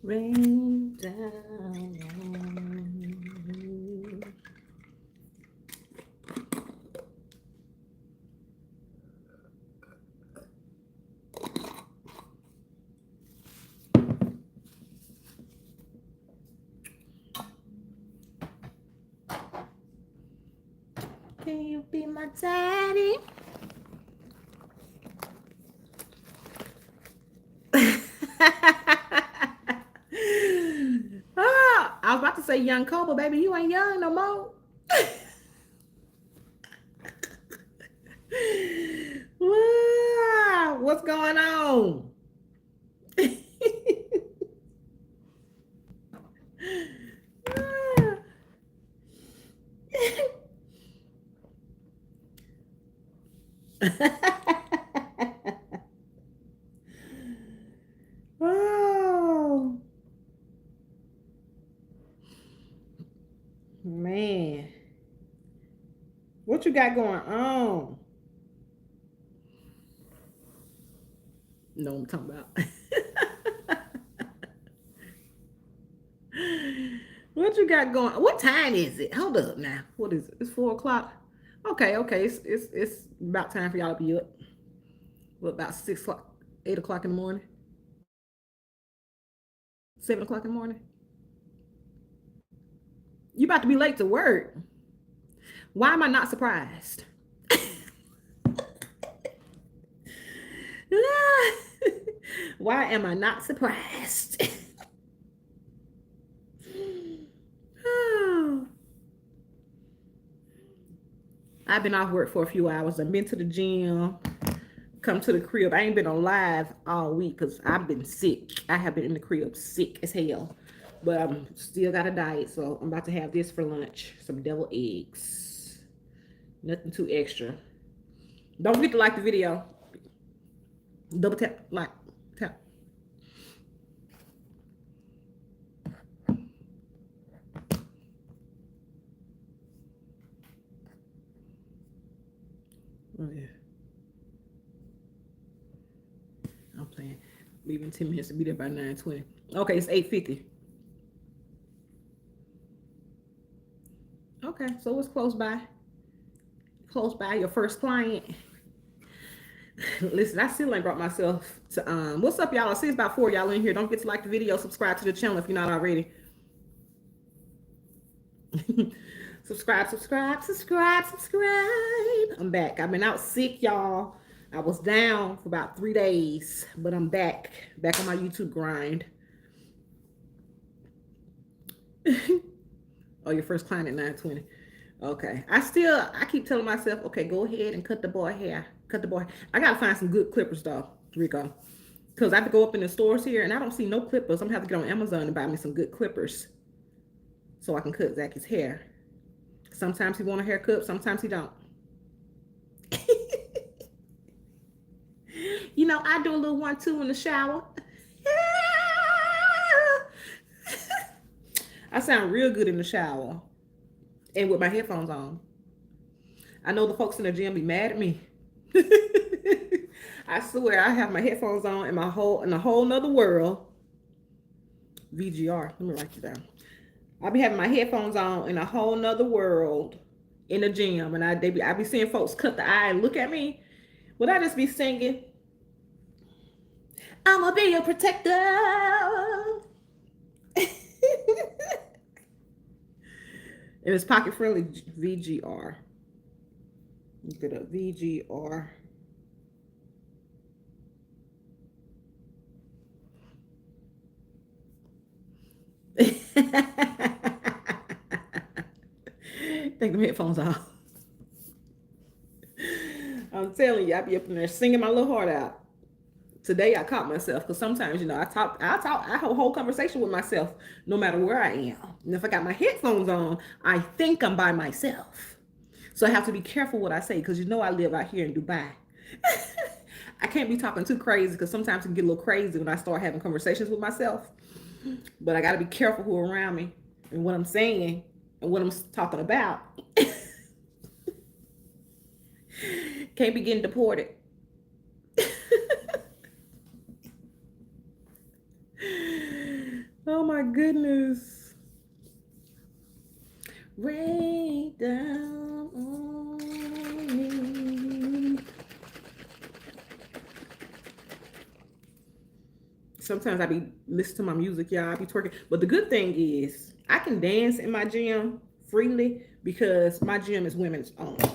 Rain down on you. Can you be my daddy? I was about to say young Cobra, baby. You ain't young no more. Wow, what's going on? Oh man, what you got going on? No, I'm talking about. What you got going? What time is it? Hold up now. What is it? It's 4 o'clock. Okay, okay. It's about time for y'all to be up. What about 6 o'clock, 8 o'clock in the morning, 7 o'clock in the morning? You about to be late to work. Why am I not surprised? Why am I not surprised? I've been off work for a few hours. I've been to the gym, come to the crib. I ain't been on live all week because I've been sick. I have been in the crib sick as hell. But I'm still got a diet, so I'm about to have this for lunch. Some deviled eggs. Nothing too extra. Don't forget to like the video. Double tap, like, tap. Oh yeah. I'm playing. Leaving 10 minutes to be there by 9:20. Okay, it's 8:50. Okay, so it's close by. Close by your first client. Listen, I still ain't brought myself to what's up, y'all? I see it's about 4 y'all in here. Don't forget to like the video, subscribe to the channel if you're not already. Subscribe, subscribe, subscribe, subscribe. I'm back. I've been out sick, y'all. I was down for about 3 days, but I'm back on my YouTube grind. Oh, your first client at 9:20. Okay. I keep telling myself, okay, go ahead and cut the boy hair. Cut the boy. I gotta find some good clippers though, Rico. Because I have to go up in the stores here and I don't see no clippers. I'm gonna have to get on Amazon and buy me some good clippers so I can cut Zacky's hair. Sometimes he want a haircut, sometimes he don't. You know, I do a little 1-2 in the shower. I sound real good in the shower and with my headphones on. I know the folks in the gym be mad at me. I swear I have my headphones on in a whole nother world. VGR. Let me write you down. I be having my headphones on in a whole nother world in the gym, and I be seeing folks cut the eye and look at me. Would I just be singing? I'ma be a protector. And it's pocket friendly. VGR. Look it up. VGR. Take them headphones off. I'm telling you, I be up in there singing my little heart out. Today I caught myself because sometimes, you know, I have a whole conversation with myself no matter where I am. And if I got my headphones on, I think I'm by myself. So I have to be careful what I say because you know I live out here in Dubai. I can't be talking too crazy because sometimes it can get a little crazy when I start having conversations with myself. But I got to be careful who around me and what I'm saying and what I'm talking about. Can't be getting deported. Oh my goodness. Rain down on me. Sometimes I be listening to my music, y'all. I be twerking. But the good thing is I can dance in my gym freely because my gym is women's only.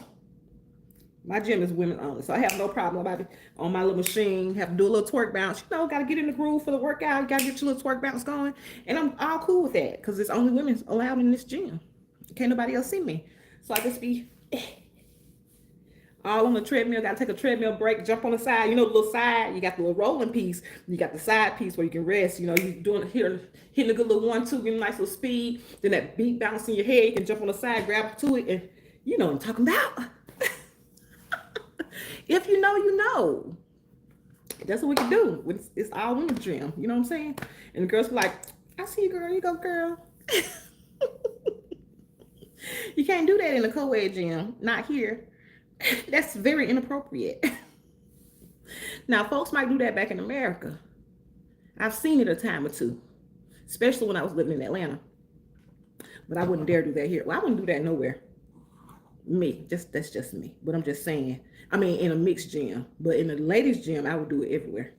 My gym is women only. So I have no problem about it on my little machine, have to do a little twerk bounce. You know, gotta get in the groove for the workout, gotta get your little twerk bounce going. And I'm all cool with that because it's only women allowed in this gym. Can't nobody else see me. So I just be all on the treadmill, gotta take a treadmill break, jump on the side, you know, the little side, you got the little rolling piece, you got the side piece where you can rest, you know, you doing here, hitting a good little 1, 2, getting a nice little speed, then that beat bouncing your head, you can jump on the side, grab to it, and you know what I'm talking about. If you know, you know. That's what we can do. It's all in the gym. You know what I'm saying? And the girls be like, I see you, girl. You go, girl. You can't do that in a co-ed gym. Not here. That's very inappropriate. Now, folks might do that back in America. I've seen it a time or two, especially when I was living in Atlanta. But I wouldn't dare do that here. Well, I wouldn't do that nowhere. Me, just that's just me. But I'm just saying. I mean, in a mixed gym, but in a ladies' gym, I would do it everywhere.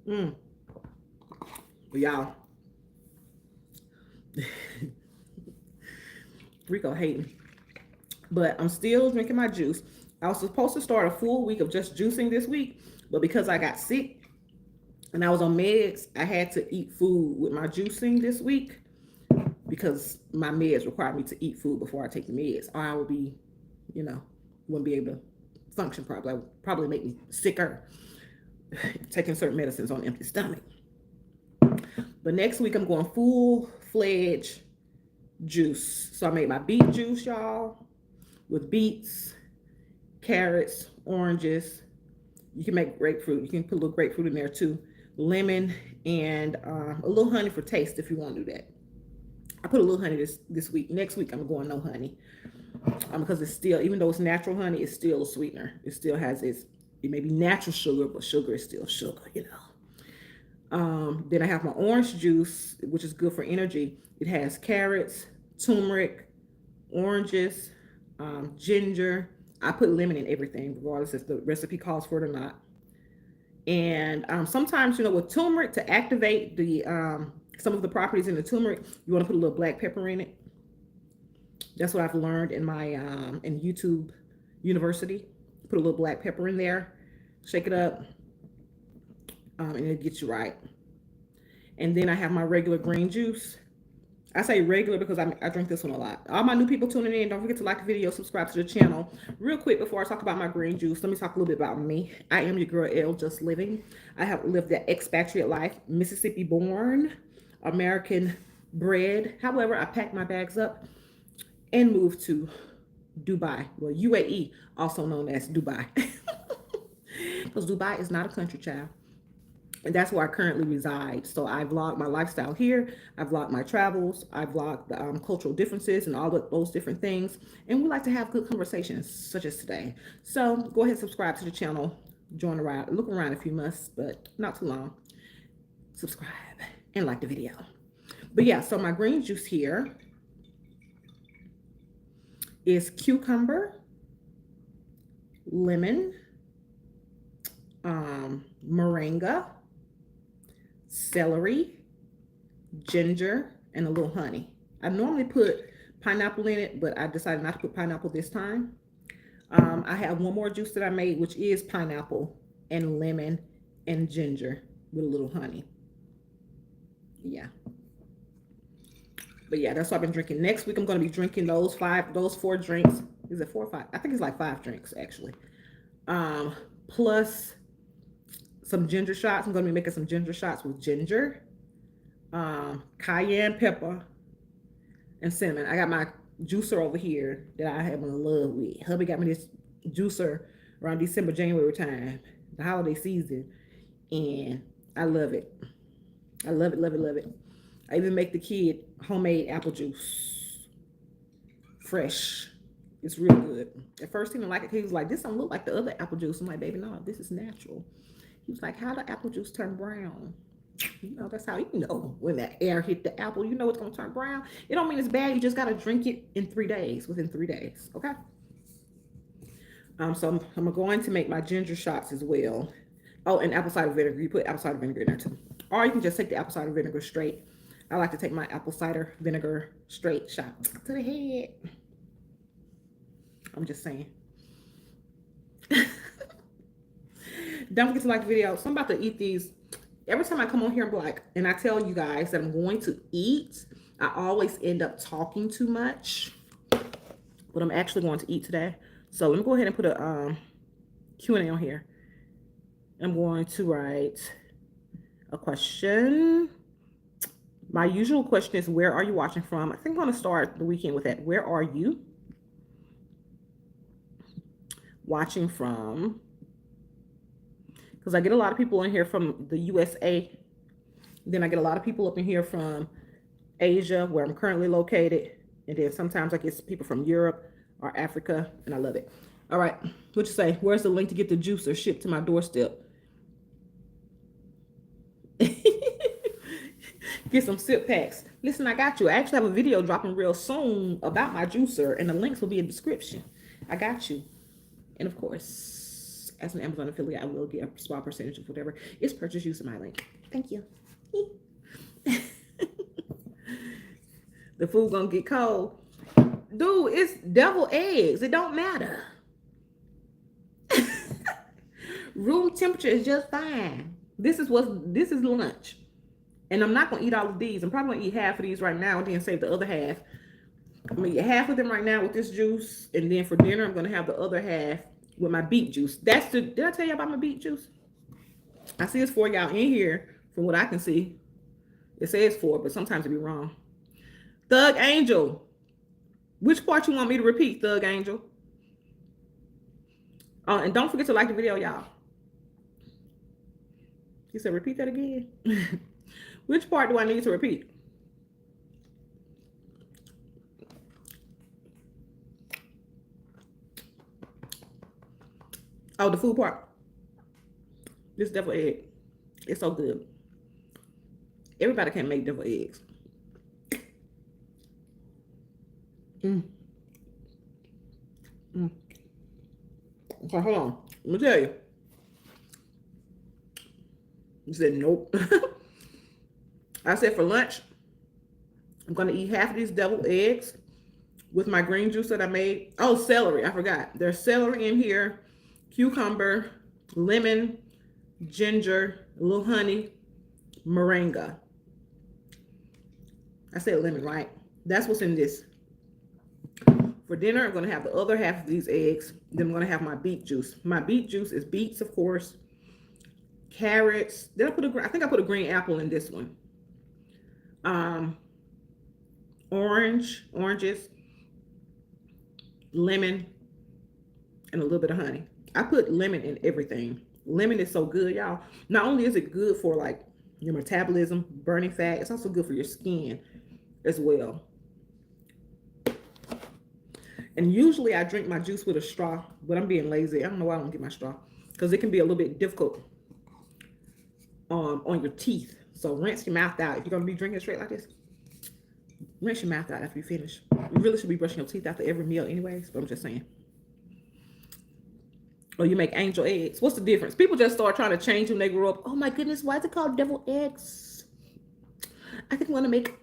mm. But y'all, Rico hating. But I'm still drinking my juice. I was supposed to start a full week of just juicing this week, but because I got sick and I was on meds, I had to eat food with my juicing this week because my meds require me to eat food before I take the meds, or I would be, you know, wouldn't be able to function properly. I would probably make me sicker taking certain medicines on an empty stomach. But next week I'm going full-fledged juice. So I made my beet juice, y'all, with beets, carrots, oranges. You can make grapefruit. You can put a little grapefruit in there too. Lemon and a little honey for taste if you want to do that. I put a little honey this week. Next week I'm going no honey because it's still, even though it's natural honey, it's still a sweetener. It still has it may be natural sugar, but sugar is still sugar, you know. Then I have my orange juice, which is good for energy. It has carrots, turmeric, oranges, ginger. I put lemon in everything, regardless if the recipe calls for it or not. And sometimes, you know, with turmeric, to activate the some of the properties in the turmeric, you want to put a little black pepper in it. That's what I've learned in my in YouTube University. Put a little black pepper in there, shake it up, and it gets you right. And then I have my regular green juice. I say regular because I drink this one a lot. All my new people tuning in, don't forget to like the video, subscribe to the channel. Real quick, before I talk about my green juice, let me talk a little bit about me. I am your girl, L, just living. I have lived that expatriate life, Mississippi born, American bred. However, I packed my bags up and moved to Dubai. Well, UAE, also known as Dubai. Because Dubai is not a country, child. And that's where I currently reside. So I vlog my lifestyle here. I vlog my travels. I vlog the cultural differences and all of those different things. And we like to have good conversations, such as today. So go ahead and subscribe to the channel. Join the ride. Look around if you must, but not too long. Subscribe and like the video. But yeah, so my green juice here is cucumber, lemon, moringa, celery, ginger, and a little honey. I normally put pineapple in it, but I decided not to put pineapple this time. I have one more juice that I made, which is pineapple and lemon and ginger with a little honey. Yeah. But yeah, that's what I've been drinking. Next week, I'm going to be drinking those 4 drinks. Is it 4 or 5? I think it's like 5 drinks, actually. Plus some ginger shots. I'm going to be making some ginger shots with ginger, cayenne pepper, and cinnamon. I got my juicer over here that I have in love with. Hubby got me this juicer around December, January time, the holiday season, and I love it. I love it, love it, love it. I even make the kid homemade apple juice, fresh. It's real good. At first, he didn't like it. He was like, "This don't look like the other apple juice." I'm like, "Baby, no, this is natural." He was like, "How the apple juice turn brown?" You know, that's how you know when that air hit the apple. You know it's gonna turn brown. It don't mean it's bad. You just gotta drink it in 3 days. Within 3 days, okay? So I'm going to make my ginger shots as well. Oh, and apple cider vinegar. You put apple cider vinegar in there too, or you can just take the apple cider vinegar straight. I like to take my apple cider vinegar straight shot to the head. I'm just saying. Don't forget to like the video. So I'm about to eat these. Every time I come on here and I tell you guys that I'm going to eat, I always end up talking too much. But I'm actually going to eat today. So let me go ahead and put a Q&A on here. I'm going to write a question. My usual question is, where are you watching from? I think I'm going to start the weekend with that. Where are you watching from? Because I get a lot of people in here from the USA. Then I get a lot of people up in here from Asia, where I'm currently located. And then sometimes I get people from Europe or Africa, and I love it. All right, what you say? Where's the link to get the juicer shipped to my doorstep? Get some sip packs. Listen, I got you. I actually have a video dropping real soon about my juicer, and the links will be in the description. I got you. And of course, as an Amazon affiliate, I will get a small percentage of whatever is purchased using my link. Thank you. The food gonna get cold. Dude, it's deviled eggs. It don't matter. Room temperature is just fine. This is lunch. And I'm not gonna eat all of these. I'm probably gonna eat half of these right now and then save the other half. I'm gonna eat half of them right now with this juice, and then for dinner I'm gonna have the other half with my beet juice. Did I tell you about my beet juice? I see it's 4 y'all in here from what I can see. It says 4, but sometimes it be wrong. Thug Angel. Which part you want me to repeat, Thug Angel? And don't forget to like the video, y'all. He said, repeat that again. Which part do I need to repeat? Oh, the food part. This deviled egg. It's so good. Everybody can make deviled eggs. Okay, hold on. Let me tell you. You said nope. I said for lunch, I'm going to eat half of these deviled eggs with my green juice that I made. Oh, celery. I forgot. There's celery in here, cucumber, lemon, ginger, a little honey, moringa. I said lemon, right? That's what's in this. For dinner, I'm going to have the other half of these eggs. Then I'm going to have my beet juice. My beet juice is beets, of course, carrots. Then I think I put a green apple in this one. Oranges, lemon, and a little bit of honey. I put lemon in everything. Lemon is so good, y'all. Not only is it good for like your metabolism, burning fat, it's also good for your skin as well. And usually I drink my juice with a straw, but I'm being lazy. I don't know why I don't get my straw, because it can be a little bit difficult on your teeth. So rinse your mouth out. If you're going to be drinking straight like this, rinse your mouth out after you finish. You really should be brushing your teeth after every meal anyways, but I'm just saying. Or you make angel eggs. What's the difference? People just start trying to change when they grow up. Oh my goodness, why is it called deviled eggs? I think I'm going to make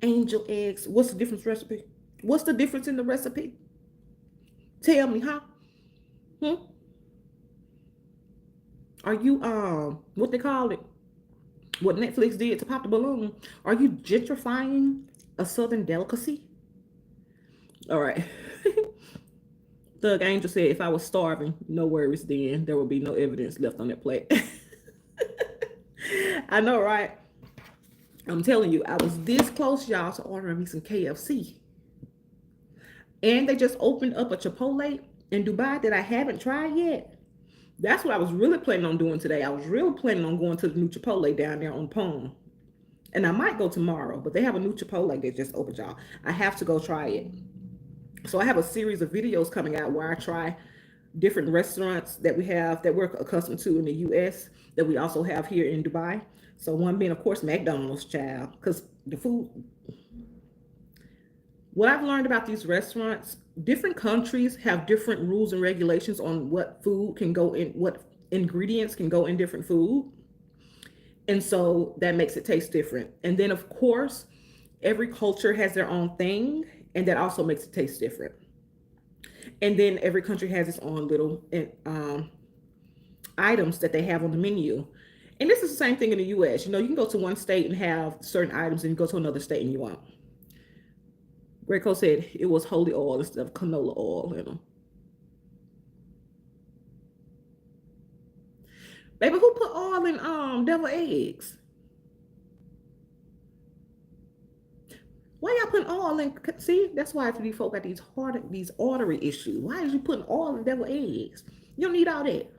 angel eggs. What's the difference recipe? What's the difference in the recipe? Tell me, huh? Are you, what they call it? What Netflix did to pop the balloon? Are you gentrifying a Southern delicacy? All right. Thug Angel said, if I was starving, no worries then. There will be no evidence left on that plate. I know, right? I'm telling you, I was this close, y'all, to ordering me some KFC. And they just opened up a Chipotle in Dubai that I haven't tried yet. That's what I was really planning on doing today. I was really planning on going to the new Chipotle down there on Palm. And I might go tomorrow, but they have a new Chipotle that just opened, y'all. I have to go try it. So I have a series of videos coming out where I try different restaurants that we have that we're accustomed to in the US that we also have here in Dubai. So one being, of course, McDonald's, child, because the food. What I've learned about these restaurants, different countries have different rules and regulations on what food can go in, what ingredients can go in different food. And so that makes it taste different. And then, of course, every culture has their own thing, and that also makes it taste different. And then every country has its own little items that they have on the menu. And this is the same thing in the US. You know, you can go to one state and have certain items, and you go to another state and you won't. Greco said it was holy oil instead of canola oil in them. Baby, who put oil in devil eggs? Why y'all putting oil in? See, that's why these folk got these artery issues. Why is you putting oil in devil eggs? You don't need all that.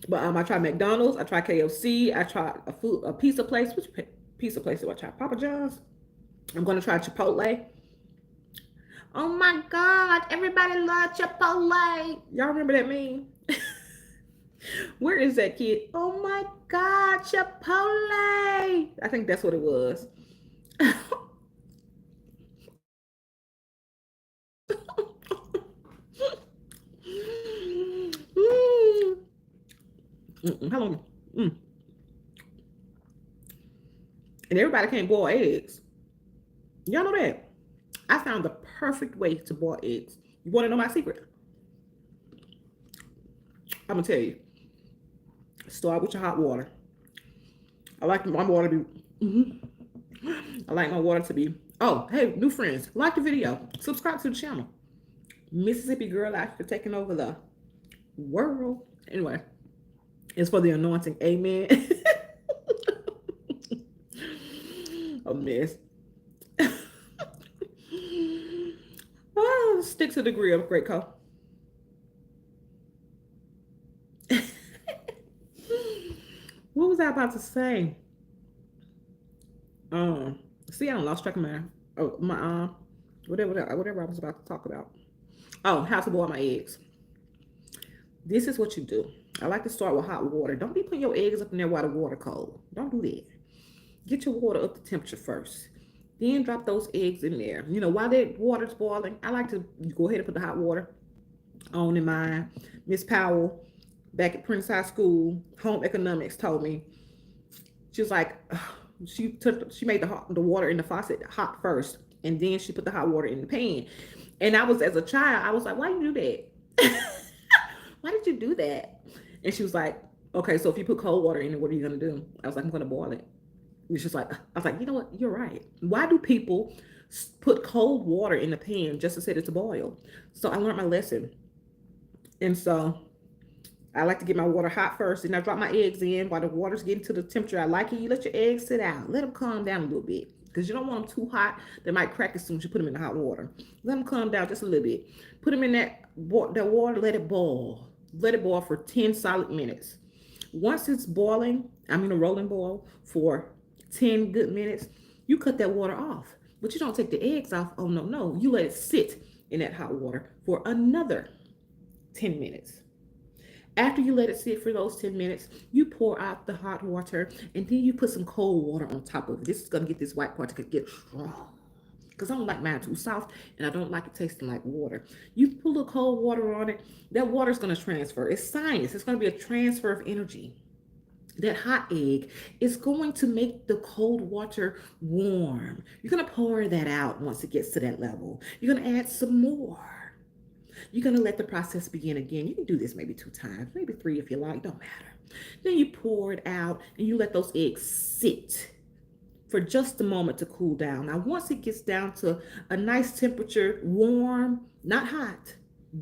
But I tried McDonald's, I tried KFC, I tried a pizza place. Which pizza place do I try? Papa John's. I'm gonna try Chipotle. Oh my God, everybody loves Chipotle. Y'all remember that meme? Where is that kid? Oh my God, Chipotle. I think that's what it was. How long? Mm. And everybody can't boil eggs. Y'all know that? I found the perfect way to boil eggs. You want to know my secret? I'm gonna tell you. Start with your hot water. I like my water to be. I like my water to be. Oh, hey, new friends, like the video, subscribe to the channel. Mississippi girl out here taking over the world. Anyway, it's for the anointing. Amen. A mess. Oh, stick to the grill, Great Co. What was I about to say? See, I lost track of my whatever I was about to talk about. Oh, how to boil my eggs. This is what you do. I like to start with hot water. Don't be putting your eggs up in there while the water cold. Don't do that. Get your water up to temperature first. Then drop those eggs in there. You know, while the water's boiling, I like to go ahead and put the hot water on in mine. Miss Powell, back at Prince High School, home economics, told me, she was like, she made the water in the faucet hot first, and then she put the hot water in the pan. And I was, as a child, I was like, why you do that? Why did you do that? And she was like, okay, so if you put cold water in it, what are you gonna do? I was like, I'm gonna boil it. And she's like, I was like, you know what? You're right. Why do people put cold water in the pan just to set it to boil? So I learned my lesson. And so I like to get my water hot first, and I drop my eggs in while the water's getting to the temperature I like it. You let your eggs sit out. Let them calm down a little bit, because you don't want them too hot. They might crack as soon as you put them in the hot water. Let them calm down just a little bit. Put them in that water, let it boil. Let it boil for 10 solid minutes. Once it's boiling, I'm in a rolling boil for 10 good minutes. You cut that water off, but you don't take the eggs off. Oh, no, no. You let it sit in that hot water for another 10 minutes. After you let it sit for those 10 minutes, you pour out the hot water, and then you put some cold water on top of it. This is going to get this white part to get strong, because I don't like mine too soft, and I don't like it tasting like water. You put a little cold water on it, that water is going to transfer. It's science. It's going to be a transfer of energy. That hot egg is going to make the cold water warm. You're going to pour that out once it gets to that level. You're going to add some more. You're going to let the process begin again. You can do this maybe 2 times, maybe 3 if you like, don't matter. Then you pour it out and you let those eggs sit for just a moment to cool down. Now, once it gets down to a nice temperature, warm, not hot,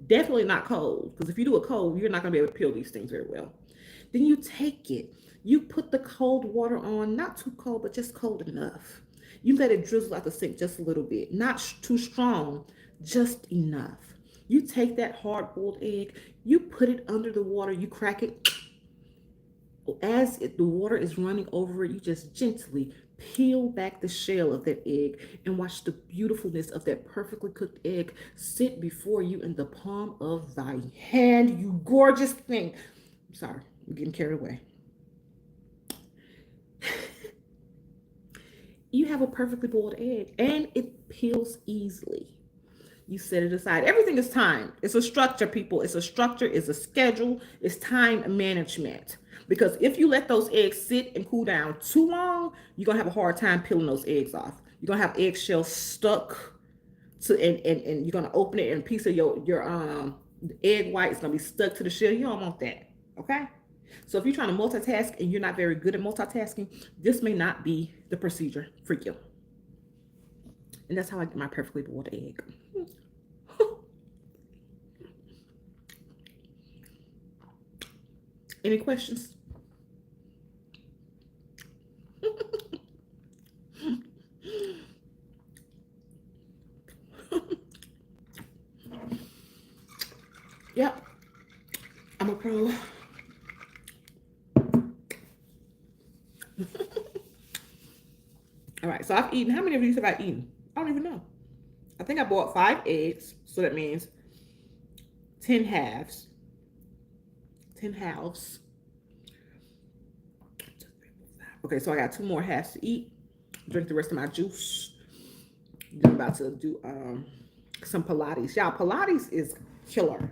definitely not cold, because if you do it cold, you're not going to be able to peel these things very well. Then you take it. You put the cold water on, not too cold, but just cold enough. You let it drizzle out the sink just a little bit, not too strong, just enough. You take that hard-boiled egg, you put it under the water, you crack it. As the water is running over it, you just gently Peel back the shell of that egg and watch the beautifulness of that perfectly cooked egg sit before you in the palm of thy hand, you gorgeous thing. I'm sorry, I'm getting carried away. You have a perfectly boiled egg and it peels easily. You set it aside. Everything is time. It's a structure, people. It's a structure, it's a schedule, it's time management. Because if you let those eggs sit and cool down too long, you're gonna have a hard time peeling those eggs off. You're gonna have eggshells stuck to and you're gonna open it and a piece of your egg white is gonna be stuck to the shell. You don't want that. Okay? So if you're trying to multitask and you're not very good at multitasking, this may not be the procedure for you. And that's how I get my perfectly boiled egg. Any questions? Yep, I'm a pro. All right, so I've eaten. How many of these have I eaten? I don't even know. I think I bought 5 eggs, so that means 10 halves. 10 halves. Okay, so I got 2 more halves to eat. Drink the rest of my juice. I'm about to do some Pilates. Y'all, Pilates is killer.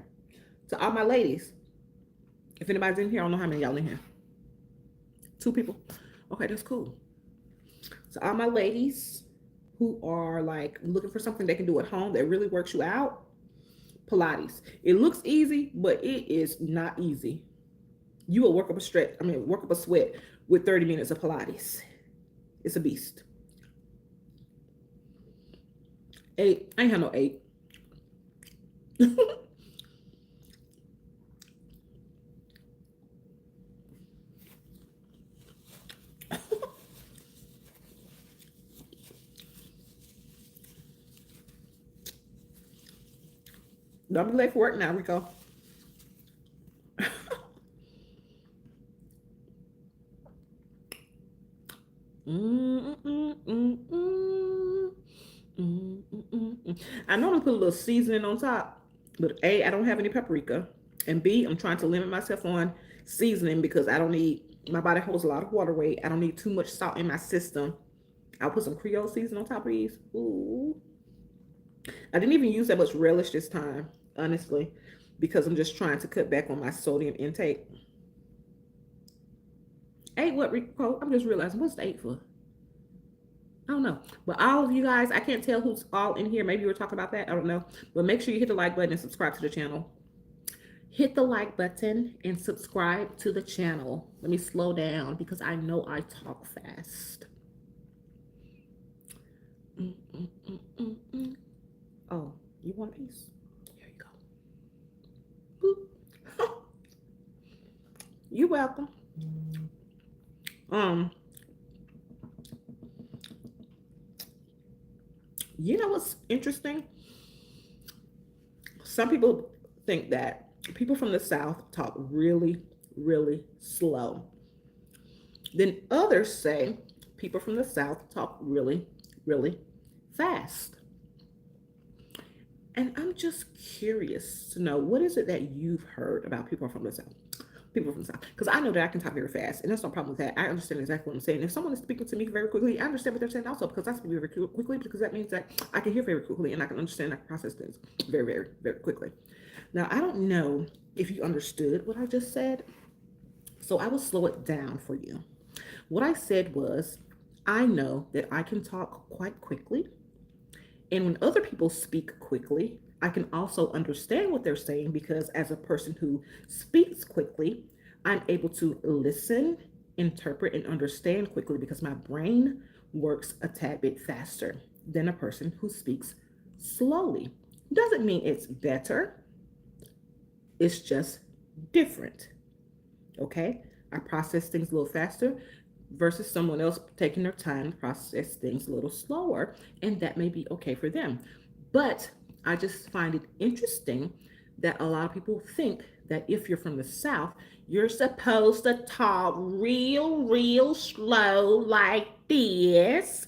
To all my ladies, if anybody's in here, I don't know how many y'all in here. 2 people. Okay, that's cool. So all my ladies who are like looking for something they can do at home that really works you out, Pilates. It looks easy, but it is not easy. You will work up a sweat with 30 minutes of Pilates. It's a beast. 8. I ain't had no 8. Don't be late for work now, Rico. I normally put a little seasoning on top, but A, I don't have any paprika, and B, I'm trying to limit myself on seasoning because I don't need, my body holds a lot of water weight. I don't need too much salt in my system. I'll put some Creole seasoning on top of these. Ooh. I didn't even use that much relish this time, honestly, because I'm just trying to cut back on my sodium intake. 8 what, Rico? I'm just realizing, what's the 8 for? I don't know. But all of you guys, I can't tell who's all in here. Maybe you were talking about that. I don't know. But make sure you hit the like button and subscribe to the channel. Hit the like button and subscribe to the channel. Let me slow down because I know I talk fast. Oh, you want a piece? Here you go. Boop. You're welcome. You know what's interesting? Some people think that people from the South talk really, really slow. Then others say people from the South talk really, really fast. And I'm just curious to know, what is it that you've heard about people from the South? People from the South. Because I know that I can talk very fast, and there's no problem with that. I understand exactly what I'm saying. If someone is speaking to me very quickly, I understand what they're saying also, because I speak very quickly, because that means that I can hear very quickly and I can understand, I can process things very, very, very quickly. Now, I don't know if you understood what I just said, so I will slow it down for you. What I said was, I know that I can talk quite quickly, and when other people speak quickly, I can also understand what they're saying because as a person who speaks quickly, I'm able to listen, interpret, and understand quickly because my brain works a tad bit faster than a person who speaks slowly. Doesn't mean it's better, it's just different. Okay? I process things a little faster versus someone else taking their time to process things a little slower, and that may be okay for them. But I just find it interesting that a lot of people think that if you're from the South, you're supposed to talk real slow like this.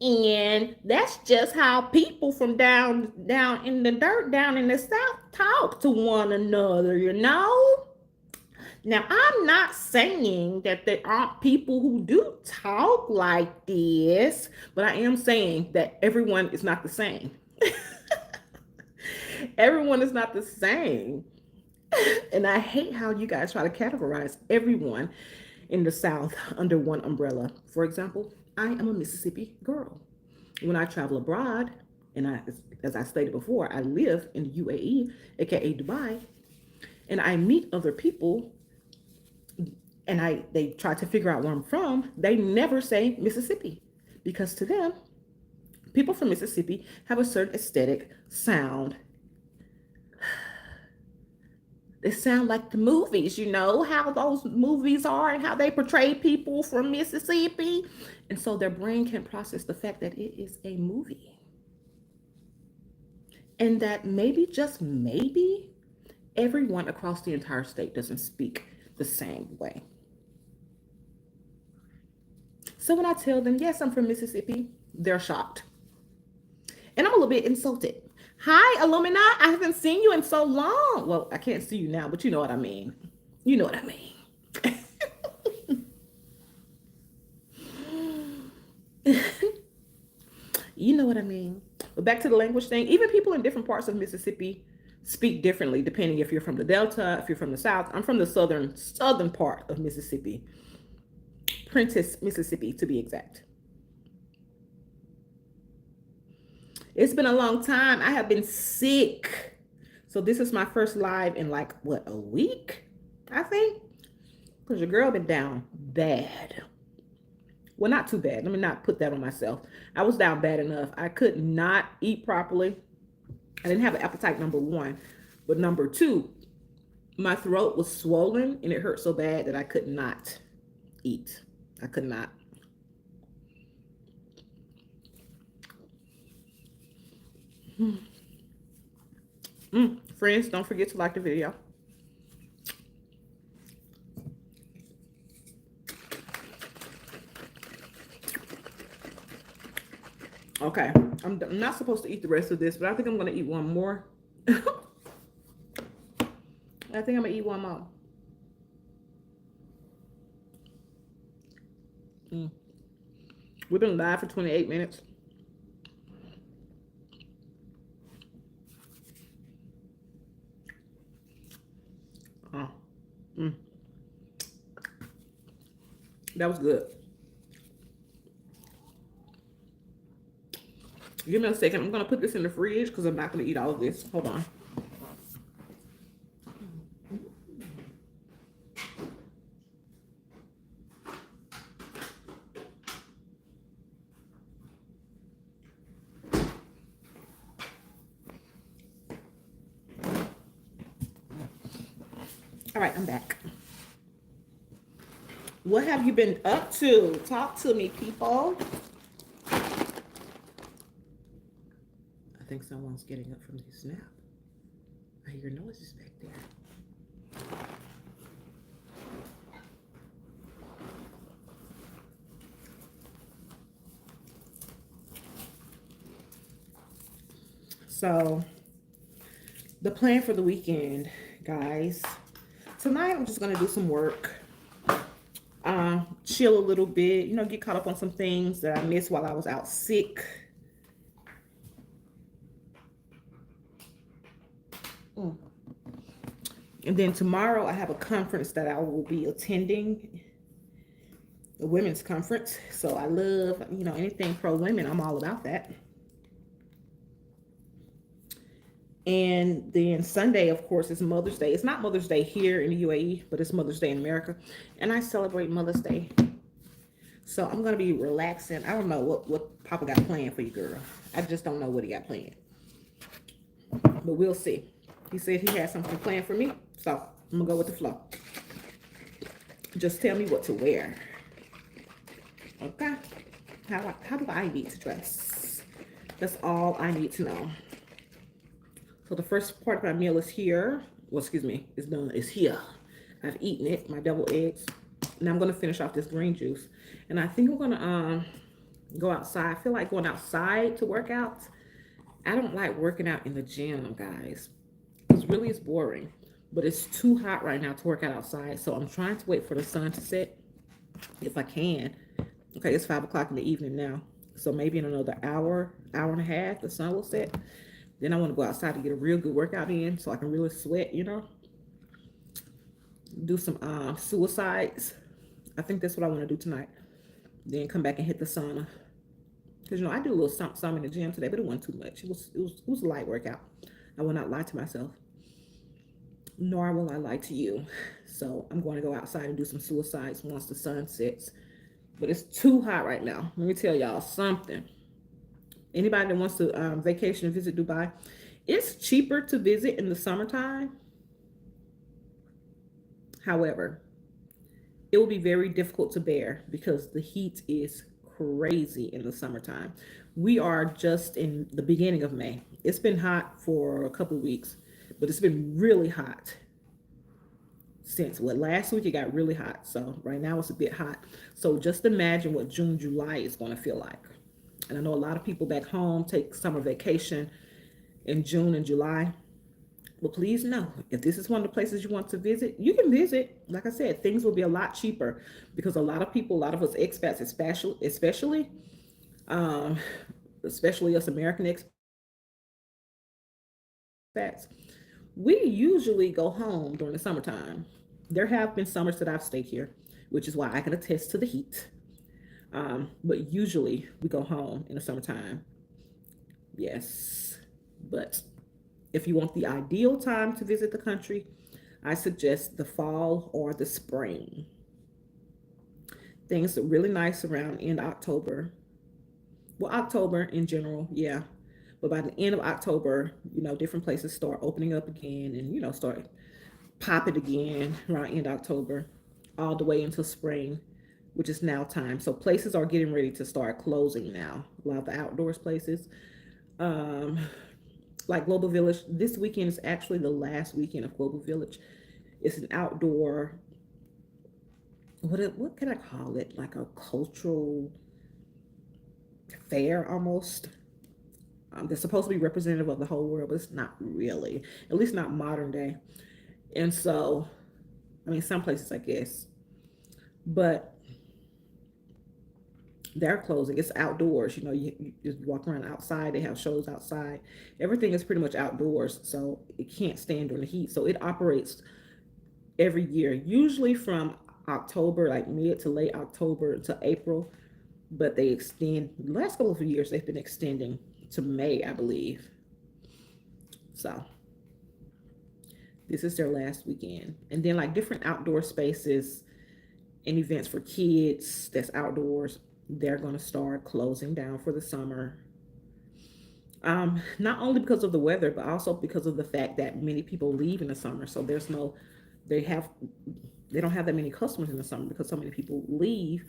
And that's just how people from down in the dirt down in the South talk to one another, you know? Now, I'm not saying that there aren't people who do talk like this, but I am saying that everyone is not the same. Everyone is not the same. And I hate how you guys try to categorize everyone in the South under one umbrella. For example, I am a Mississippi girl. When I travel abroad, and as I stated before, I live in the UAE, aka Dubai, and I meet other people and they try to figure out where I'm from, they never say Mississippi because to them, people from Mississippi have a certain aesthetic sound. They sound like the movies, you know, how those movies are and how they portray people from Mississippi. And so their brain can process the fact that it is a movie. And that maybe, just maybe, everyone across the entire state doesn't speak the same way. So when I tell them, yes, I'm from Mississippi, they're shocked. And I'm a little bit insulted. Hi, Illumina. I haven't seen you in so long. Well, I can't see you now, but you know what I mean. You know what I mean. You know what I mean. But back to the language thing. Even people in different parts of Mississippi speak differently depending if you're from the Delta, if you're from the South. I'm from the southern part of Mississippi. Prentice, Mississippi, to be exact. It's been a long time. I have been sick. So this is my first live in like, what, a week? I think. Because your girl been down bad. Well, not too bad. Let me not put that on myself. I was down bad enough. I could not eat properly. I didn't have an appetite, number one. But number two, my throat was swollen and it hurt so bad that I could not eat. I could not. Friends, don't forget to like the video. Okay, I'm not supposed to eat the rest of this, but I think I'm going to eat one more. I think I'm going to eat one more. We've been live for 28 minutes. That was good. Give me a second. I'm going to put this in the fridge because I'm not going to eat all of this. Hold on. All right, I'm back. What have you been up to? Talk to me, people. I think someone's getting up from this nap. I hear noises back there. So, the plan for the weekend, guys. Tonight, I'm just going to do some work. Chill a little bit, you know, get caught up on some things that I missed while I was out sick. And then tomorrow I have a conference that I will be attending, a women's conference. So I love, you know, anything pro women. I'm all about that. And then Sunday, of course, is Mother's Day. It's not Mother's Day here in the UAE, but it's Mother's Day in America. And I celebrate Mother's Day. So I'm going to be relaxing. I don't know what Papa got planned for you, girl. I just don't know what he got planned. But we'll see. He said he had something planned for me. So I'm going to go with the flow. Just tell me what to wear. Okay? How do I need to dress? That's all I need to know. So the first part of my meal is here. Well, excuse me, it's done. It's here. I've eaten it. My deviled eggs. Now I'm gonna finish off this green juice, and I think we're gonna go outside. I feel like going outside to work out. I don't like working out in the gym, guys. It's really is boring, but it's too hot right now to work out outside. So I'm trying to wait for the sun to set if I can. Okay, it's 5 o'clock in the evening now. So maybe in another hour, hour and a half, the sun will set. Then I want to go outside to get a real good workout in so I can really sweat, do some suicides. I think that's what I want to do tonight. Then come back and hit the sauna. Because I do a little something in the gym today, but it wasn't too much. It was a light workout. I will not lie to myself. Nor will I lie to you. So I'm going to go outside and do some suicides once the sun sets. But it's too hot right now. Let me tell y'all something. Anybody that wants to vacation and visit Dubai, it's cheaper to visit in the summertime. However, it will be very difficult to bear because the heat is crazy in the summertime. We are just in the beginning of May. It's been hot for a couple of weeks, but it's been really hot since last week it got really hot. So right now it's a bit hot. So just imagine what June, July is going to feel like. And I know a lot of people back home take summer vacation in June and July. Well, please know if this is one of the places you want to visit, you can visit. Like I said, things will be a lot cheaper because a lot of people, a lot of us expats, um, especially us American expats, we usually go home during the summertime. There have been summers that I've stayed here, which is why I can attest to the heat. But usually we go home in the summertime. Yes. But if you want the ideal time to visit the country, I suggest the fall or the spring. Things are really nice around end October. Well, October in general, yeah. But by the end of October, different places start opening up again and, start popping again around end October, all the way until spring, which is now time. So places are getting ready to start closing now. A lot of the outdoors places. Um, like Global Village, this weekend is actually the last weekend of Global Village. It's an outdoor, what can I call it? Like a cultural fair almost. They're supposed to be representative of the whole world, but it's not really, at least not modern day. And so, I mean, some places, I guess, but they're closing. It's outdoors. You just walk around outside. They have shows outside. Everything is pretty much outdoors, so it can't stand during the heat. So it operates every year, usually from October, like mid to late October to April, but they extend. The last couple of years, they've been extending to May, I believe. So this is their last weekend. And then like different outdoor spaces and events for kids that's outdoors, they're going to start closing down for the summer. Not only because of the weather, but also because of the fact that many people leave in the summer. So they have, they don't have that many customers in the summer because so many people leave,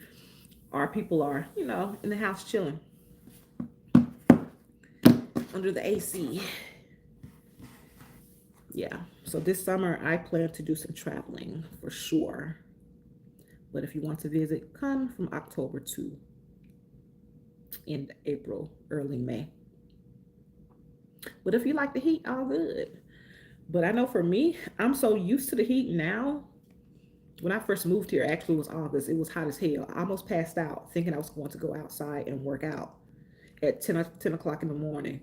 or people are, in the house chilling under the AC. Yeah. So this summer I plan to do some traveling for sure. But if you want to visit, come from October to end April, early May. But if you like the heat, all good. But I know for me, I'm so used to the heat now. When I first moved here, actually it was August. It was hot as hell. I almost passed out thinking I was going to go outside and work out at 10 o'clock in the morning.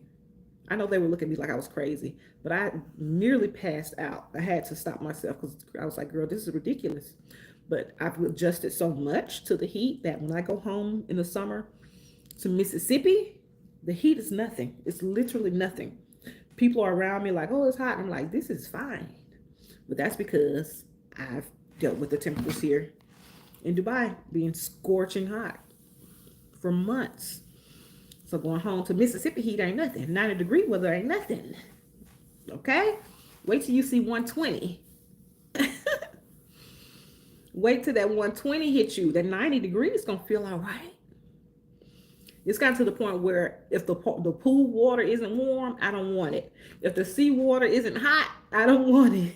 I know they were looking at me like I was crazy, but I nearly passed out. I had to stop myself because I was like, girl, this is ridiculous. But I've adjusted so much to the heat that when I go home in the summer to Mississippi, the heat is nothing. It's literally nothing. People are around me like, oh, it's hot. I'm like, this is fine. But that's because I've dealt with the temperatures here in Dubai being scorching hot for months. So going home to Mississippi heat ain't nothing. 90-degree weather ain't nothing. Okay? Wait till you see 120. Wait till that 120 hits you. That 90 degrees is going to feel all right. It's gotten to the point where if the pool water isn't warm, I don't want it. If the sea water isn't hot, I don't want it.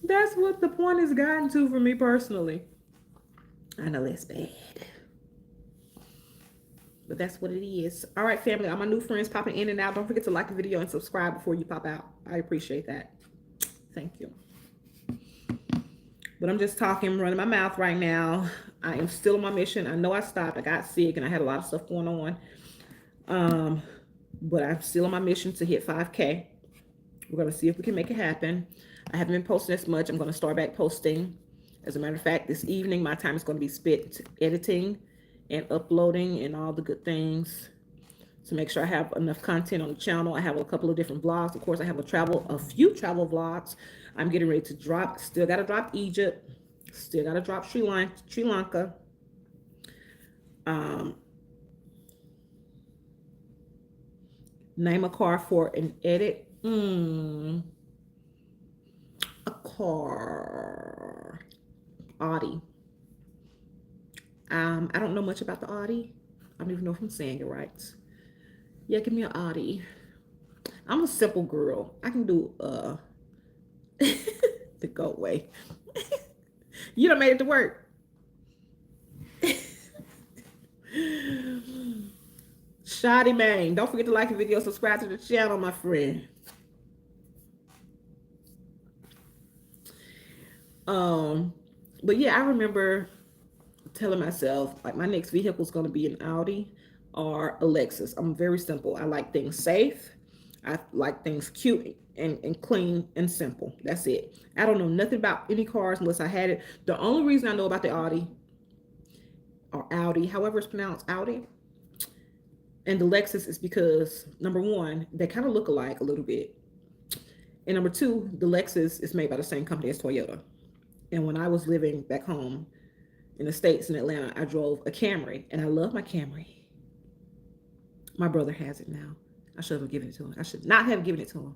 That's what the point has gotten to for me personally. I know that's bad, but that's what it is. All right, family. All my new friends popping in and out. Don't forget to like the video and subscribe before you pop out. I appreciate that. Thank you. But I'm just talking, running my mouth right now. I am still on my mission. I know I stopped. I got sick and I had a lot of stuff going on. But I'm still on my mission to hit 5K. We're going to see if we can make it happen. I haven't been posting as much. I'm going to start back posting. As a matter of fact, this evening, my time is going to be spent editing and uploading and all the good things to make sure I have enough content on the channel. I have a couple of different vlogs. Of course, I have a few travel vlogs. I'm getting ready to drop. Still got to drop Egypt. Still got to drop Sri Lanka. Name a car for an edit. A car. Audi. I don't know much about the Audi. I don't even know if I'm saying it right. Yeah, give me an Audi. I'm a simple girl. I can do the go away. You done made it to work. Shoddy man. Don't forget to like the video, subscribe to the channel, my friend. But yeah, I remember telling myself like my next vehicle is going to be an Audi or a Lexus. I'm very simple. I like things safe. I like things cute and clean and simple. That's it. I don't know nothing about any cars unless I had it. The only reason I know about the Audi or Audi, however it's pronounced, Audi, and the Lexus is because number one, they kind of look alike a little bit. And number two, the Lexus is made by the same company as Toyota. And when I was living back home in the States in Atlanta, I drove a Camry and I love my Camry. My brother has it now. I should have given it to him. I should not have given it to him.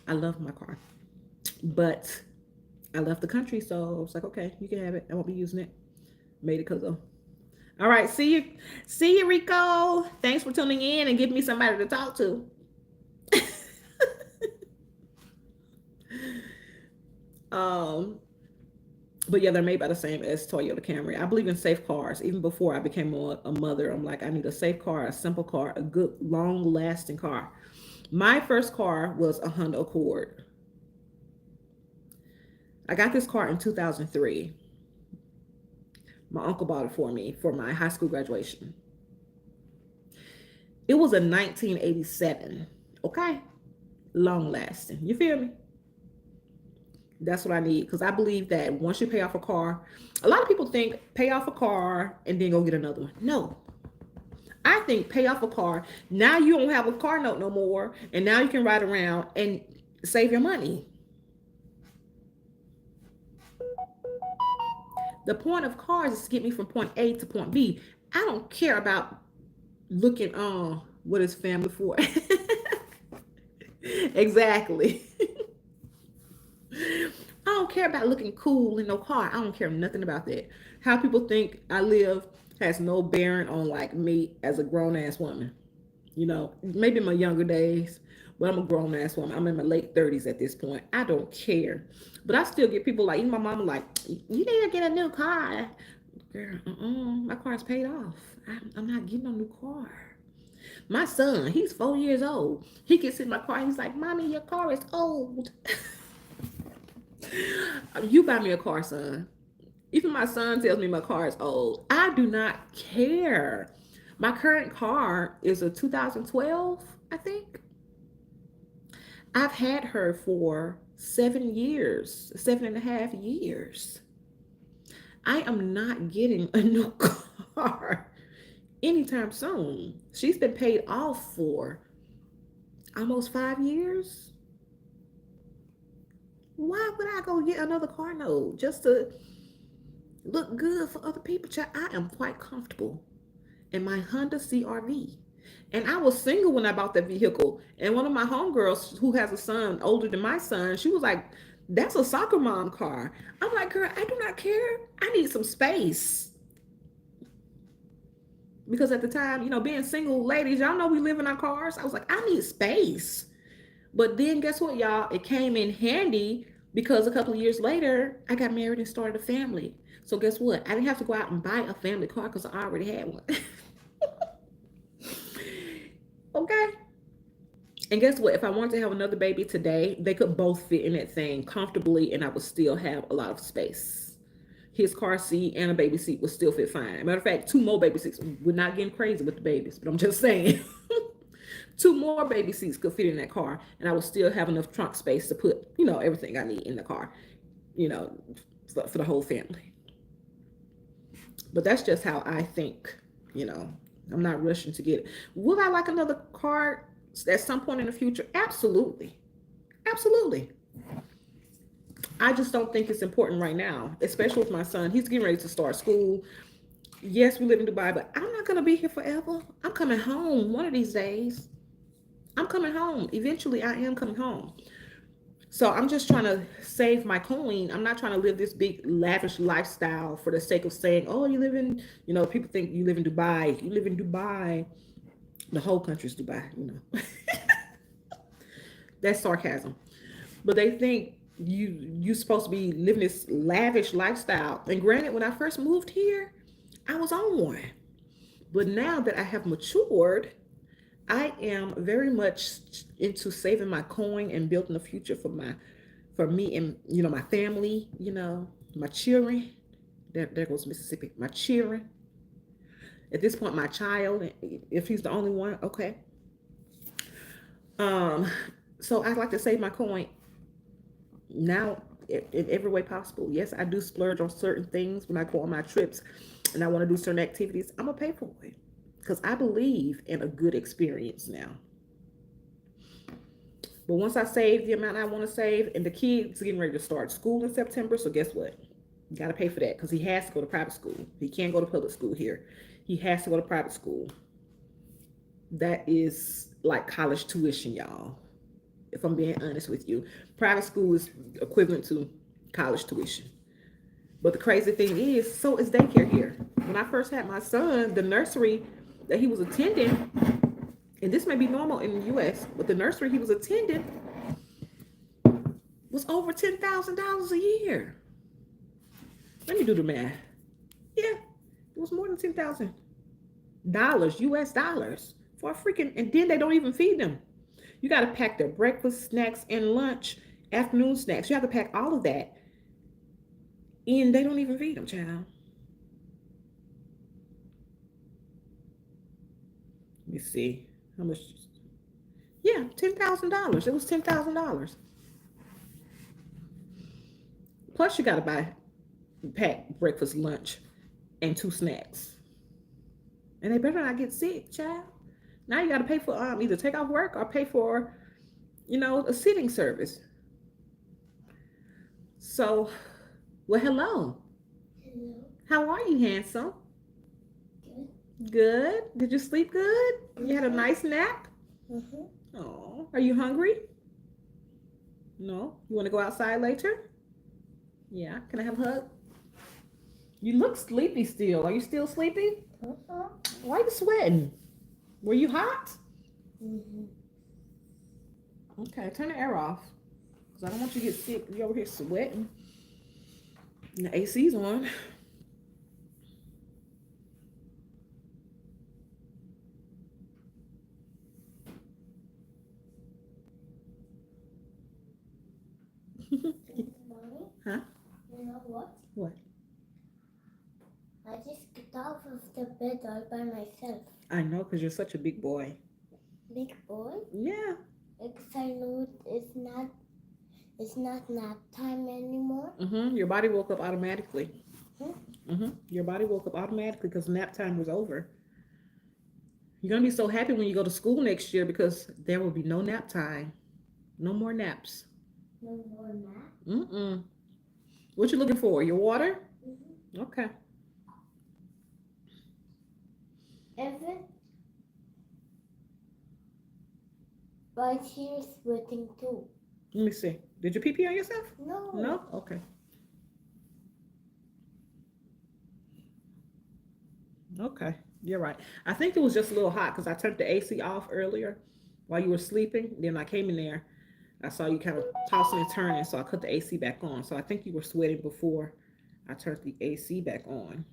I love my car. But I left the country, so I was like, okay, you can have it. I won't be using it. Made it because of. All right, see you. See you, Rico. Thanks for tuning in and giving me somebody to talk to. But yeah, they're made by the same as Toyota Camry. I believe in safe cars. Even before I became a mother, I'm like, I need a safe car, a simple car, a good, long-lasting car. My first car was a Honda Accord. I got this car in 2003. My uncle bought it for me for my high school graduation. It was a 1987. Okay? Long-lasting. You feel me? That's what I need, because I believe that once you pay off a car, a lot of people think pay off a car and then go get another one. No. I think pay off a car. Now you don't have a car note no more, and now you can ride around and save your money. The point of cars is to get me from point A to point B. I don't care about looking on what is family for. Exactly. I don't care about looking cool in no car. I don't care nothing about that. How people think I live has no bearing on like me as a grown ass woman. You know, maybe in my younger days, but I'm a grown ass woman. I'm in my late 30s at this point. I don't care. But I still get people like, even my mama like, you need to get a new car. Girl, my car's paid off. I'm not getting a new car. My son, he's 4 years old. He gets in my car. He's like, Mommy, your car is old. You buy me a car, son. Even my son tells me my car is old. I do not care. My current car is a 2012, I think. I've had her for 7 years, 7.5 years. I am not getting a new car anytime soon. She's been paid off for almost 5 years. Why would I go get another car note just to look good for other people? I am quite comfortable in my Honda CR-V. And I was single when I bought that vehicle. And one of my homegirls who has a son older than my son, she was like, that's a soccer mom car. I'm like, girl, I do not care. I need some space. Because at the time, being single ladies, y'all know we live in our cars. I was like, I need space. But then guess what, y'all? It came in handy because a couple of years later, I got married and started a family. So guess what? I didn't have to go out and buy a family car because I already had one. Okay. And guess what? If I wanted to have another baby today, they could both fit in that thing comfortably and I would still have a lot of space. His car seat and a baby seat would still fit fine. Matter of fact, two more baby seats. We're not getting crazy with the babies, but I'm just saying. Two more baby seats could fit in that car and I would still have enough trunk space to put, everything I need in the car, you know, for the whole family. But that's just how I think, you know. I'm not rushing to get it. Would I like another car at some point in the future? Absolutely. Absolutely. I just don't think it's important right now, especially with my son. He's getting ready to start school. Yes, we live in Dubai, but I'm not going to be here forever. I'm coming home one of these days. I'm coming home. Eventually, I am coming home. So I'm just trying to save my coin. I'm not trying to live this big lavish lifestyle for the sake of saying, oh, you live in, people think you live in Dubai. You live in Dubai. The whole country's Dubai. That's sarcasm. But they think you're supposed to be living this lavish lifestyle. And granted, when I first moved here, I was on one. But now that I have matured, I am very much into saving my coin and building a future for me and my family, my children. There goes Mississippi. My children. At this point, my child, if he's the only one, okay. So I'd like to save my coin now in every way possible. Yes, I do splurge on certain things when I go on my trips and I want to do certain activities. I'm gonna pay for it because I believe in a good experience now. But once I save the amount I want to save, and the kid's getting ready to start school in September, so guess what? You got to pay for that because he has to go to private school. He can't go to public school here. He has to go to private school. That is like college tuition, y'all. If I'm being honest with you, private school is equivalent to college tuition. But the crazy thing is, so is daycare here. When I first had my son, the nursery that he was attending, and this may be normal in the US, but the nursery he was attending was over $10,000 a year. Let me do the math. Yeah, it was more than $10,000 US dollars for a freaking, and then they don't even feed them. You got to pack their breakfast, snacks, and lunch, afternoon snacks. You have to pack all of that, and they don't even feed them, child. Let me see how much. Yeah, $10,000. It was $10,000. Plus, you got to pack breakfast, lunch, and 2 snacks. And they better not get sick, child. Now you got to pay for either take off work or pay for, a sitting service. So, well, hello. Hello. How are you, handsome? Good. Good. Did you sleep good? You had a nice nap? Mm-hmm. Oh, are you hungry? No? You want to go outside later? Yeah. Can I have a hug? You look sleepy still. Are you still sleepy? Uh-huh. Why are you sweating? Were you hot? Mm-hmm. Okay, turn the air off. Because I don't want you to get sick. You're over here sweating. And the AC's on. Mommy, Huh? you know what? What? I just got off of the bed all by myself. I know, because you're such a big boy. Big boy? Yeah. Because I know it's not nap time anymore. Your body woke up automatically. Hmm? Your body woke up automatically because nap time was over. You're going to be so happy when you go to school next year because there will be no nap time. No more naps. No more nap? What you looking for? Your water? Mm-hmm. Okay. Evan? But he's sweating too. Let me see. Did you pee on yourself? No. No? Okay. Okay. You're right. I think it was just a little hot because I turned the AC off earlier while you were sleeping. Then I came in there. I saw you kind of tossing and turning, so I cut the AC back on. So I think you were sweating before I turned the AC back on.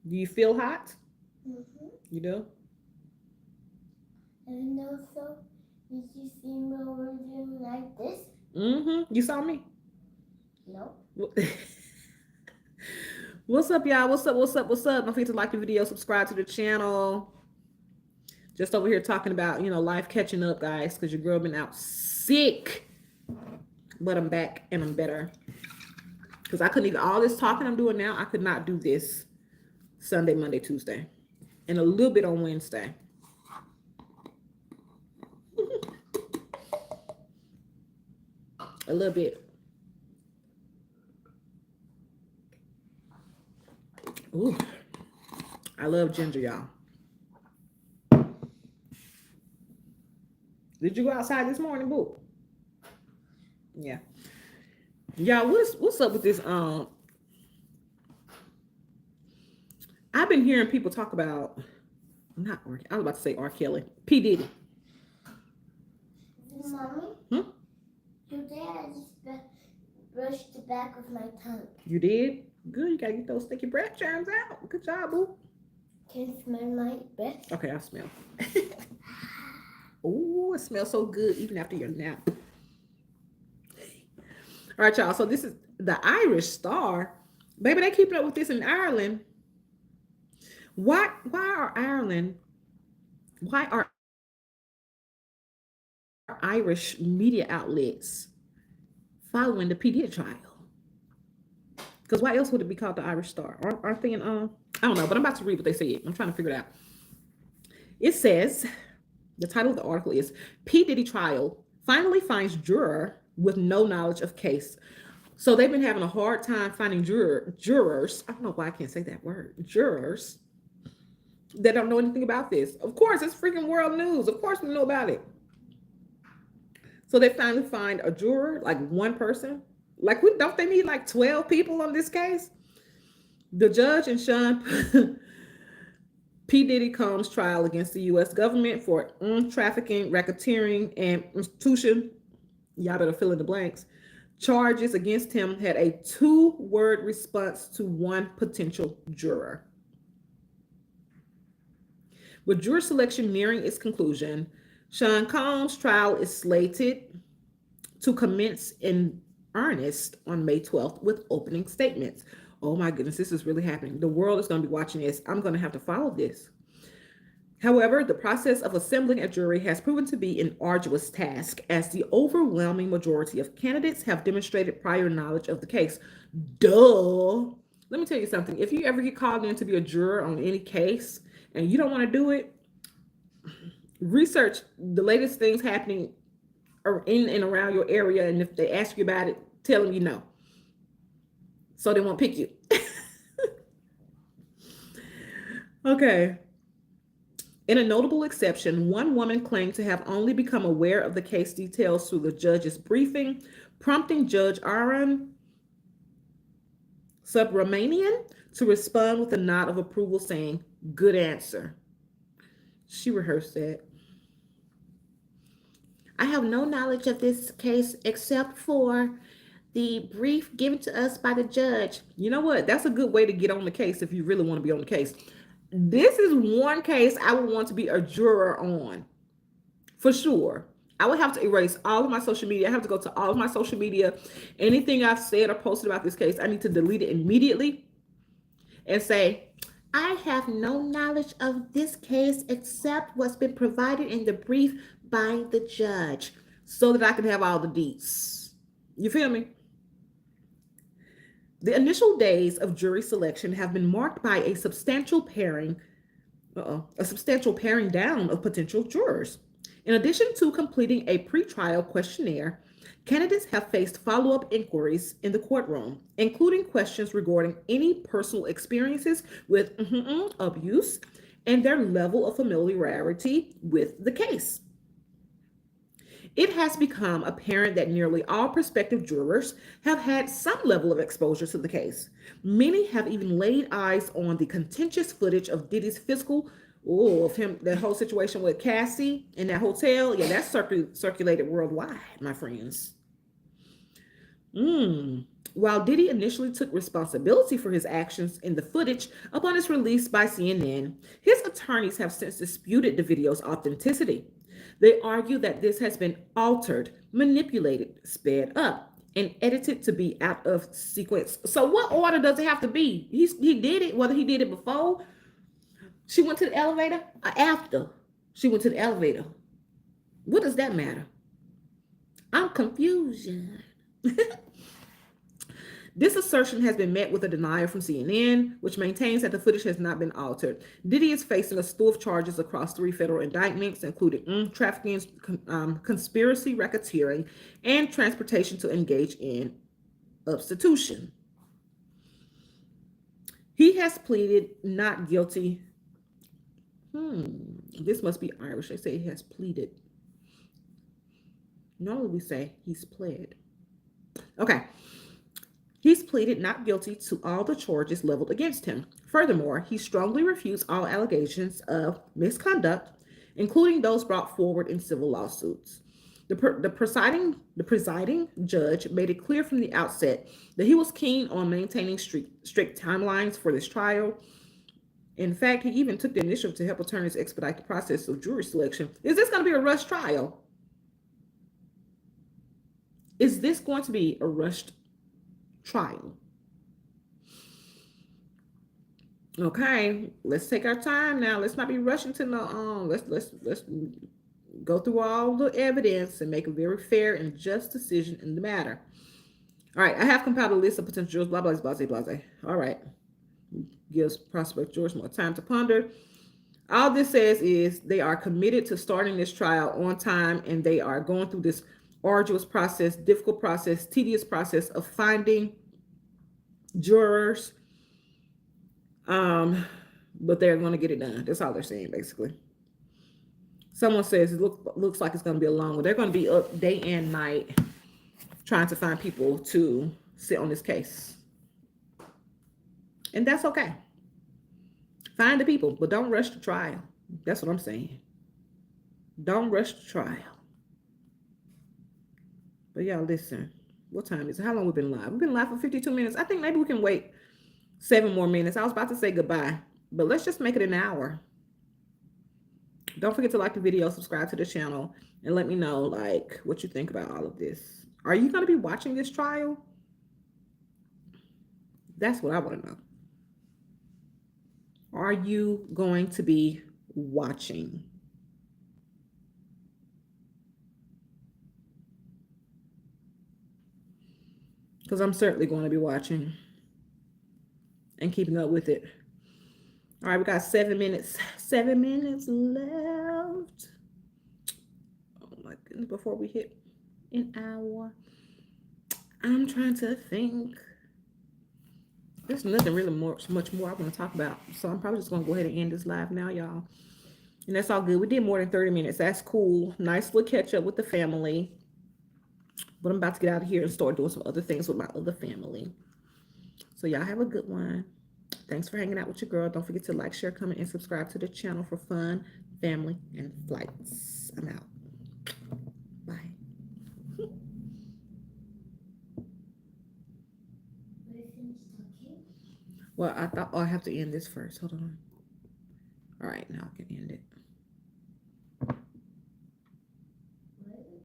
Do you feel hot? Mm-hmm. You do? And also, did you see me over doing like this? Mm-hmm. You saw me? No. What's up, y'all? What's up? What's up? What's up? Don't forget to like the video, subscribe to the channel. Just over here talking about, life catching up, guys, because your girl been out sick. But I'm back and I'm better. Because I couldn't even, all this talking I'm doing now, I could not do this Sunday, Monday, Tuesday. And a little bit on Wednesday. A little bit. Ooh. I love ginger, y'all. Did you go outside this morning, boo? Yeah. Y'all, what's up with this? I've been hearing people talk about, not R. I was about to say R. Kelly. P. Diddy. Mommy? Today I just brushed the back of my tongue. You did? Good. You gotta get those sticky breath germs out. Good job, boo. Can you smell my breath? Okay, I smell. Oh, it smells so good even after your nap. All right, y'all. So this is the Irish Star. Baby, they keeping up with this in Ireland. Why are Irish media outlets following the P. Diddy trial? Because why else would it be called the Irish Star? Aren't they in, I don't know, but I'm about to read what they say. I'm trying to figure it out. It says, the title of the article is P. Diddy trial finally finds juror with no knowledge of case. So they've been having a hard time finding jurors. I don't know why I can't say that word. Jurors that don't know anything about this. Of course, it's freaking world news. Of course we know about it. So they finally find a juror, like one person. Like, don't they need like 12 people on this case? The judge in Sean P. Diddy Combs' trial against the U.S. government for trafficking, racketeering, and institution, y'all better fill in the blanks, charges against him had a 2-word response to one potential juror. With juror selection nearing its conclusion, Sean Combs' trial is slated to commence in earnest on May 12th with opening statements. Oh my goodness, this is really happening. The world is going to be watching this. I'm going to have to follow this. However, the process of assembling a jury has proven to be an arduous task, as the overwhelming majority of candidates have demonstrated prior knowledge of the case. Duh. Let me tell you something. If you ever get called in to be a juror on any case and you don't want to do it, research the latest things happening in and around your area, and if they ask you about it, tell them you know, so they won't pick you. Okay. In a notable exception, one woman claimed to have only become aware of the case details through the judge's briefing, prompting Judge Aaron Subramanian to respond with a nod of approval, saying, "Good answer." She rehearsed that. "I have no knowledge of this case except for the brief given to us by the judge." You know what? That's a good way to get on the case if you really want to be on the case. This is one case I would want to be a juror on, for sure. I would have to erase all of my social media. I have to go to all of my social media. Anything I've said or posted about this case, I need to delete it immediately and say, "I have no knowledge of this case except what's been provided in the brief by the judge," so that I can have all the deets. You feel me? The initial days of jury selection have been marked by a substantial paring down of potential jurors. In addition to completing a pretrial questionnaire, candidates have faced follow-up inquiries in the courtroom, including questions regarding any personal experiences with abuse and their level of familiarity with the case. It has become apparent that nearly all prospective jurors have had some level of exposure to the case. Many have even laid eyes on the contentious footage of Diddy's physical Oh, of him, that whole situation with Cassie in that hotel. Yeah, that's circulated worldwide, my friends. Mm. While Diddy initially took responsibility for his actions in the footage upon its release by CNN, his attorneys have since disputed the video's authenticity. They argue that this has been altered, manipulated, sped up, and edited to be out of sequence. So, what order does it have to be? He did it, whether he did it before she went to the elevator or after she went to the elevator. What does that matter? I'm confusion. This assertion has been met with a denial from CNN, which maintains that the footage has not been altered. Diddy is facing a slew of charges across 3 federal indictments, including trafficking, conspiracy, racketeering, and transportation to engage in obstruction. He has pleaded not guilty. This must be Irish. They say he has pleaded. Normally we say he's pled. Okay. He's pleaded not guilty to all the charges leveled against him. Furthermore, he strongly refutes all allegations of misconduct, including those brought forward in civil lawsuits. The presiding judge made it clear from the outset that he was keen on maintaining strict timelines for this trial. In fact, he even took the initiative to help attorneys expedite the process of jury selection. Is this going to be a rushed trial? Is this going to be a rushed trial? Okay, let's take our time now. Let's not be rushing to the let's go through all the evidence and make a very fair and just decision in the matter. All right, I have compiled a list of potential jurors, blah, blah, blah, blah, blah, blah. All right. Gives prospect jurors more time to ponder. All this says is they are committed to starting this trial on time, and they are going through this arduous process, difficult process, tedious process of finding jurors. But they're going to get it done. That's all they're saying, basically. Someone says it looks like it's going to be a long one. They're going to be up day and night trying to find people to sit on this case. And that's okay. Find the people, but don't rush the trial. That's what I'm saying. Don't rush the trial. But y'all, listen. What time is it? How long we've been live? We've been live for 52 minutes. I think maybe we can wait 7 more minutes. I was about to say goodbye, but let's just make it an hour. Don't forget to like the video, subscribe to the channel, and let me know like what you think about all of this. Are you going to be watching this trial? That's what I want to know. Are you going to be watching? Because I'm certainly going to be watching and keeping up with it. All right, we got 7 minutes. 7 minutes left. Oh my goodness, before we hit an hour. I'm trying to think. There's nothing really much more I want to talk about. So I'm probably just going to go ahead and end this live now, y'all. And that's all good. We did more than 30 minutes. That's cool. Nice little catch up with the family. But I'm about to get out of here and start doing some other things with my other family. So y'all have a good one. Thanks for hanging out with your girl. Don't forget to like, share, comment, and subscribe to the channel for fun, family, and flights. I'm out. Bye. Well, I thought I have to end this first. Hold on. All right, now I can end it.